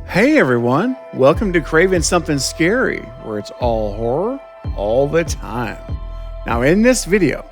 Hey everyone, welcome to Craving Something Scary, where it's all horror all the time. Now in this video,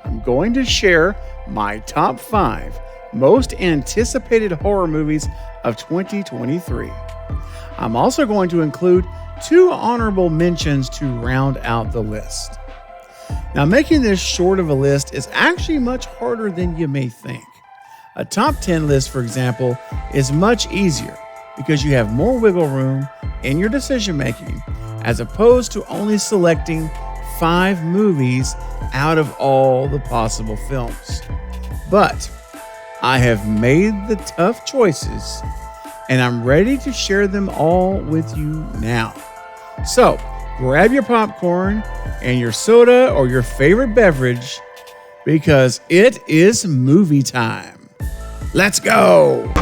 I'm going to share my top 5 most anticipated horror movies of 2023. I'm also going to include 2 honorable mentions to round out the list. Now making this short of a list is actually much harder than you may think. A top 10 list, for example, is much easier because you have more wiggle room in your decision making as opposed to only selecting 5 movies out of all the possible films. But I have made the tough choices and I'm ready to share them all with you now. So grab your popcorn and your soda or your favorite beverage because it is movie time. Let's go!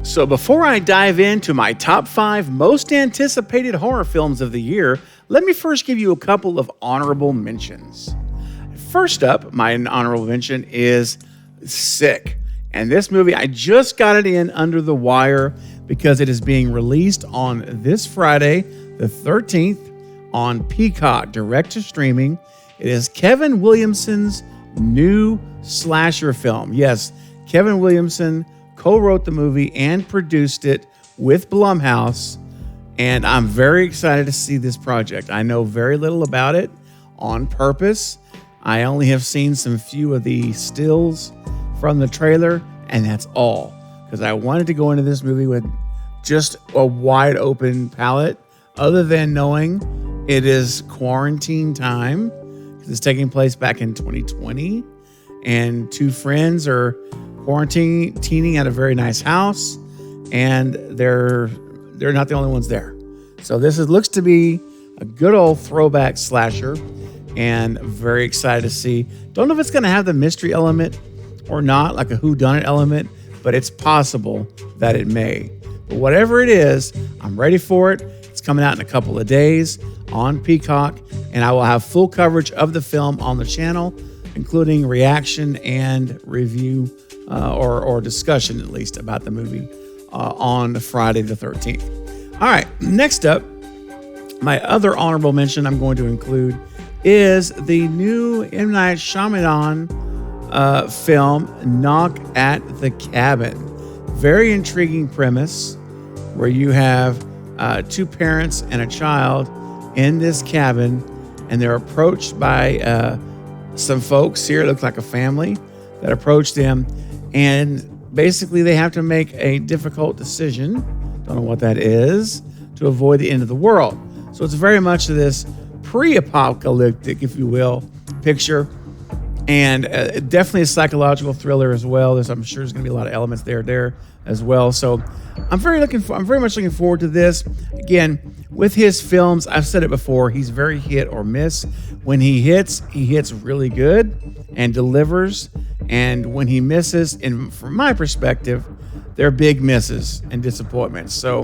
So before I dive into my top 5 most anticipated horror films of the year, let me first give you a couple of honorable mentions. First up, my honorable mention is Sick. And this movie, I just got it in under the wire because it is being released on this Friday, the 13th, on Peacock, direct to streaming. It is Kevin Williamson's new slasher film. Yes, Kevin Williamson co-wrote the movie and produced it with Blumhouse, and I'm very excited to see this project. I know very little about it on purpose. I only have seen some few of the stills from the trailer, and that's all, because I wanted to go into this movie with just a wide open palette, other than knowing it is quarantine time, because it's taking place back in 2020, and 2 friends are quarantining at a very nice house, and they're not the only ones there. So this looks to be a good old throwback slasher, and very excited to see. Don't know if it's going to have the mystery element or not, like a whodunit element, but it's possible that it may. But whatever it is, I'm ready for it. It's coming out in a couple of days on Peacock, and I will have full coverage of the film on the channel, including reaction and review or discussion, at least, about the movie on Friday the 13th. All right, next up, my other honorable mention I'm going to include is the new M. Night Shyamalan film, Knock at the Cabin. Very intriguing premise where you have 2 parents and a child in this cabin, and they're approached by some folks here, it looks like a family, that approach them, and basically they have to make a difficult decision, don't know what that is, to avoid the end of the world. So it's very much of this pre-apocalyptic, if you will, picture, and definitely a psychological thriller as well. I'm sure there's going to be a lot of elements there as well. So I'm very much looking forward to this. Again, with his films, I've said it before, he's very hit or miss. When he hits really good and delivers. And when he misses, and from my perspective, they're big misses and disappointments. So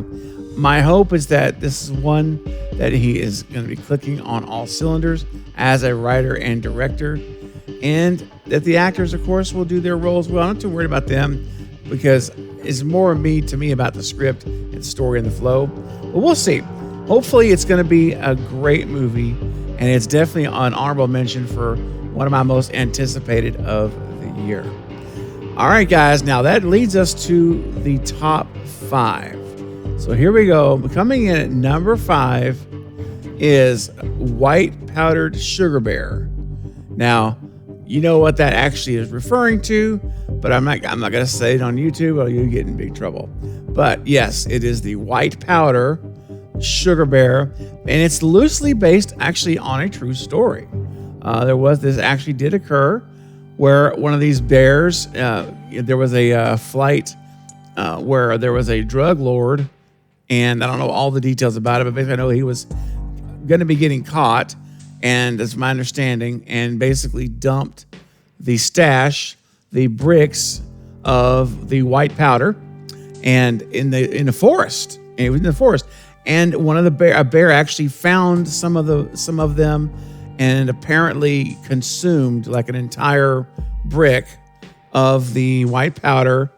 my hope is that this is one that he is going to be clicking on all cylinders as a writer and director, and that the actors, of course, will do their roles well. I'm not too worried about them because it's more to me about the script and story and the flow. But we'll see. Hopefully it's going to be a great movie, and it's definitely an honorable mention for one of my most anticipated of the year. All right, guys, now that leads us to the top 5. So here we go. Coming in at number 5 is White Powdered Sugar Bear. Now, you know what that actually is referring to, but I'm not going to say it on YouTube or you'll get in big trouble. But yes, it is the White Powder Sugar Bear, and it's loosely based actually on a true story. This actually did occur where one of these bears, there was a flight where there was a drug lord, and I don't know all the details about it, but basically I know he was going to be getting caught, and that's my understanding, and basically dumped the stash, the bricks of the white powder, and in the forest. And it was in the forest. and a bear actually found some of them, and apparently consumed like an entire brick of the white powder.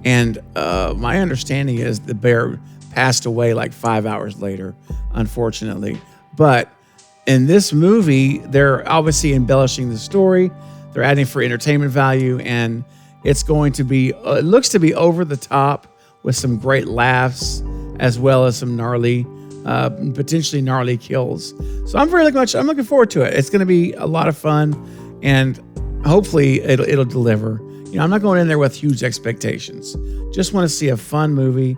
And my understanding is the bear passed away like 5 hours later, unfortunately. But in this movie, they're obviously embellishing the story. They're adding for entertainment value, and it's going to be, it looks to be over the top with some great laughs, as well as some gnarly, potentially gnarly kills. So I'm looking forward to it. It's going to be a lot of fun, and hopefully it'll deliver. You know, I'm not going in there with huge expectations. Just want to see a fun movie,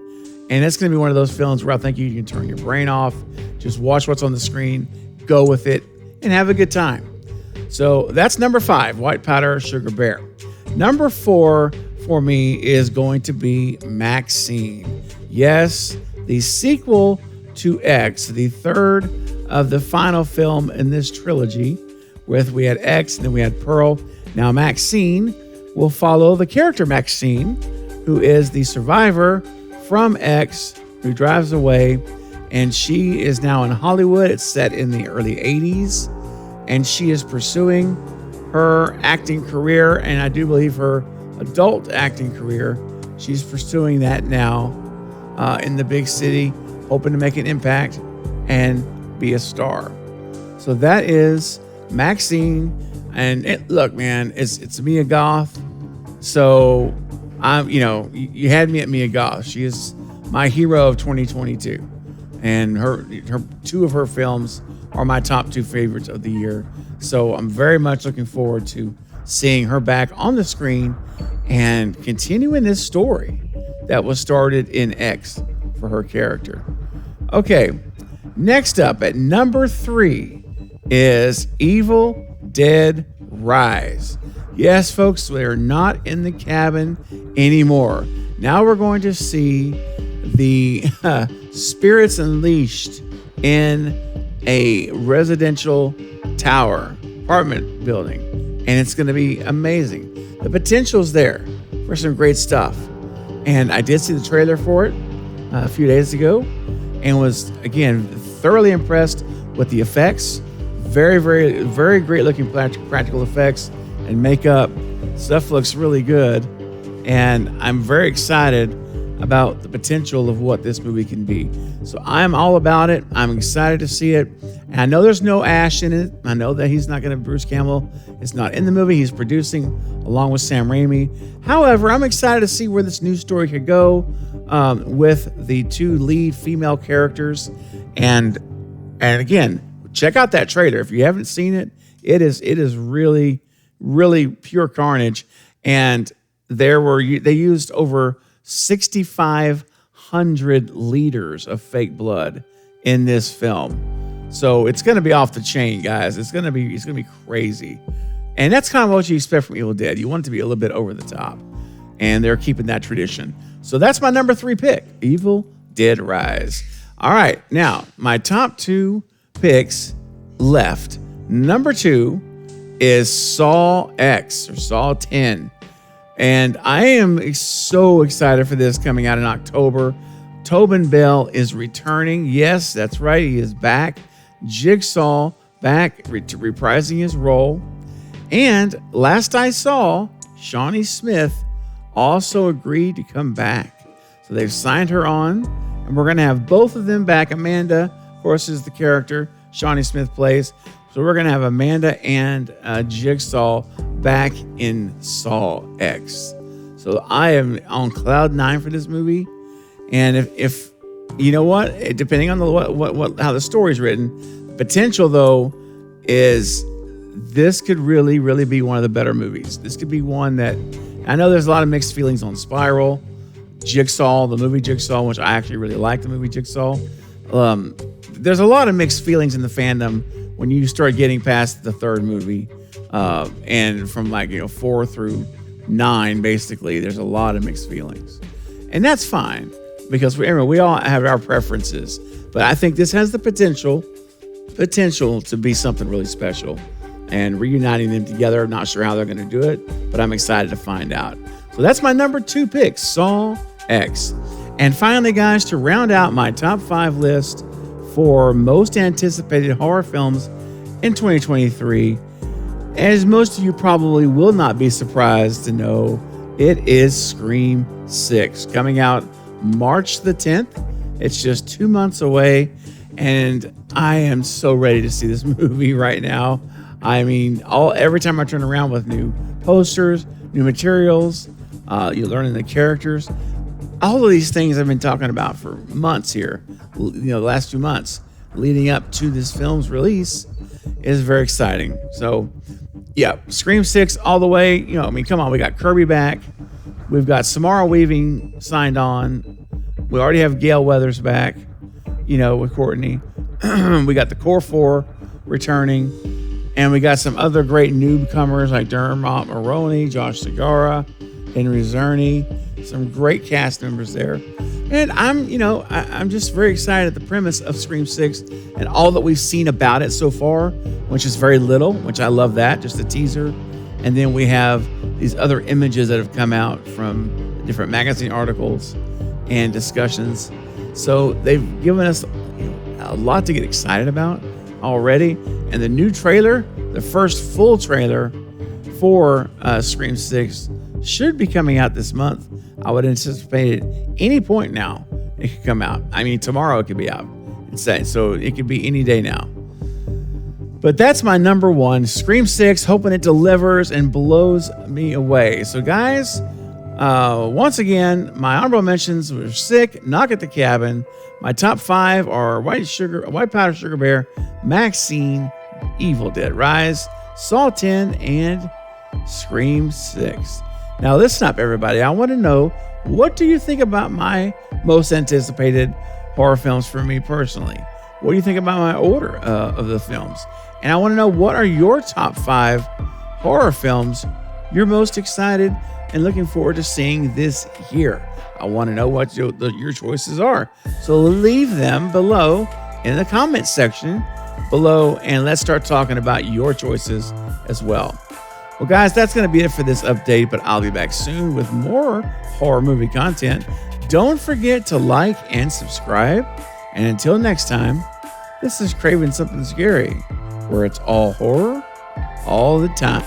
and it's going to be one of those films where I think you can turn your brain off, just watch what's on the screen, go with it, and have a good time. So that's number 5, White Powder Sugar Bear. Number 4 for me is going to be Maxine. Yes, the sequel to X, the third of the final film in this trilogy. We had X, and then we had Pearl. Now Maxine will follow the character Maxine, who is the survivor from X, who drives away, and she is now in Hollywood. It's set in the early 80s, and she is pursuing her acting career, and I do believe her adult acting career. She's pursuing that now in the big city, hoping to make an impact and be a star. So that is Maxine. And look, man, it's Mia Goth. So you had me at Mia Goth. She is my hero of 2022, and her 2 of her films are my top 2 favorites of the year. So I'm very much looking forward to seeing her back on the screen and continuing this story that was started in X for her character. Okay, next up at number 3 is Evil Dead Rise. Yes, folks, they're not in the cabin anymore. Now we're going to see the spirits unleashed in a residential tower, apartment building, and it's going to be amazing. The potential's there for some great stuff. And I did see the trailer for it a few days ago, and was, again, thoroughly impressed with the effects. Very, very, very great looking practical effects and makeup. Stuff looks really good, and I'm very excited about the potential of what this movie can be. So I'm all about it. I'm excited to see it. And I know there's no Ash in it. I know that he's not going to, Bruce Campbell is not in the movie. He's producing along with Sam Raimi. However, I'm excited to see where this new story could go with the 2 lead female characters. And again, check out that trailer. If you haven't seen it, it is really, really pure carnage. And they used over 6,500 liters of fake blood in this film. So it's going to be off the chain, guys. It's going to be crazy. And that's kind of what you expect from Evil Dead. You want it to be a little bit over the top. And they're keeping that tradition. So that's my number 3 pick, Evil Dead Rise. All right. Now, my top 2 picks left. Number 2 is Saw X, or Saw 10. And I am so excited for this, coming out in October. Tobin Bell is returning. Yes, that's right. He is back. Jigsaw back, reprising his role. And last I saw, Shawnee Smith also agreed to come back. So they've signed her on, and we're going to have both of them back. Amanda, of course, is the character Shawnee Smith plays. So we're going to have Amanda and Jigsaw back in Saw X. So I am on cloud 9 for this movie. And if you know what, depending on how the story's written, the potential though is this could really, really be one of the better movies. This could be one that, I know there's a lot of mixed feelings on Spiral, Jigsaw, the movie Jigsaw, which I actually really like the movie Jigsaw. There's a lot of mixed feelings in the fandom when you start getting past the 3rd movie, and from 4 through 9, basically, there's a lot of mixed feelings, and that's fine because we all have our preferences. But I think this has the potential to be something really special, and reuniting them together. I'm not sure how they're going to do it, but I'm excited to find out. So that's my number 2 pick, Saw X. And finally, guys, to round out my top 5 list for most anticipated horror films in 2023, as most of you probably will not be surprised to know, it is Scream 6, coming out March the 10th. It's just 2 months away, and I am so ready to see this movie right now. I mean, every time I turn around with new posters, new materials, you're learning the characters. All of these things I've been talking about for months here, the last 2 months leading up to this film's release is very exciting. So, yeah, Scream 6 all the way. Come on, we got Kirby back. We've got Samara Weaving signed on. We already have Gail Weathers back, with Courtney. We got the Core 4 returning. And we got some other great newcomers like Dermot Mulroney, Josh Segarra, Henry Czerny, some great cast members there. And I'm just very excited at the premise of Scream 6 and all that we've seen about it so far, which is very little, which I love that, just a teaser. And then we have these other images that have come out from different magazine articles and discussions. So they've given us a lot to get excited about already. And the new trailer, the first full trailer for Scream 6, should be coming out this month. I would anticipate it any point now it could come out. I mean, tomorrow it could be out. So it could be any day now. But that's my number one, Scream 6, hoping it delivers and blows me away. So guys, once again, my honorable mentions were Sick, Knock at the Cabin. My top 5 are White Powder Sugar Bear, Maxine, Evil Dead Rise, Saw 10, and Scream 6. Now listen up, everybody. I want to know, what do you think about my most anticipated horror films for me personally? What do you think about my order of the films? And I want to know, what are your top 5 horror films you're most excited and looking forward to seeing this year? I want to know what your choices are. So leave them below in the comment section below, and let's start talking about your choices as well. Well, guys, that's going to be it for this update, but I'll be back soon with more horror movie content. Don't forget to like and subscribe. And until next time, this is Craving Something Scary, where it's all horror all the time.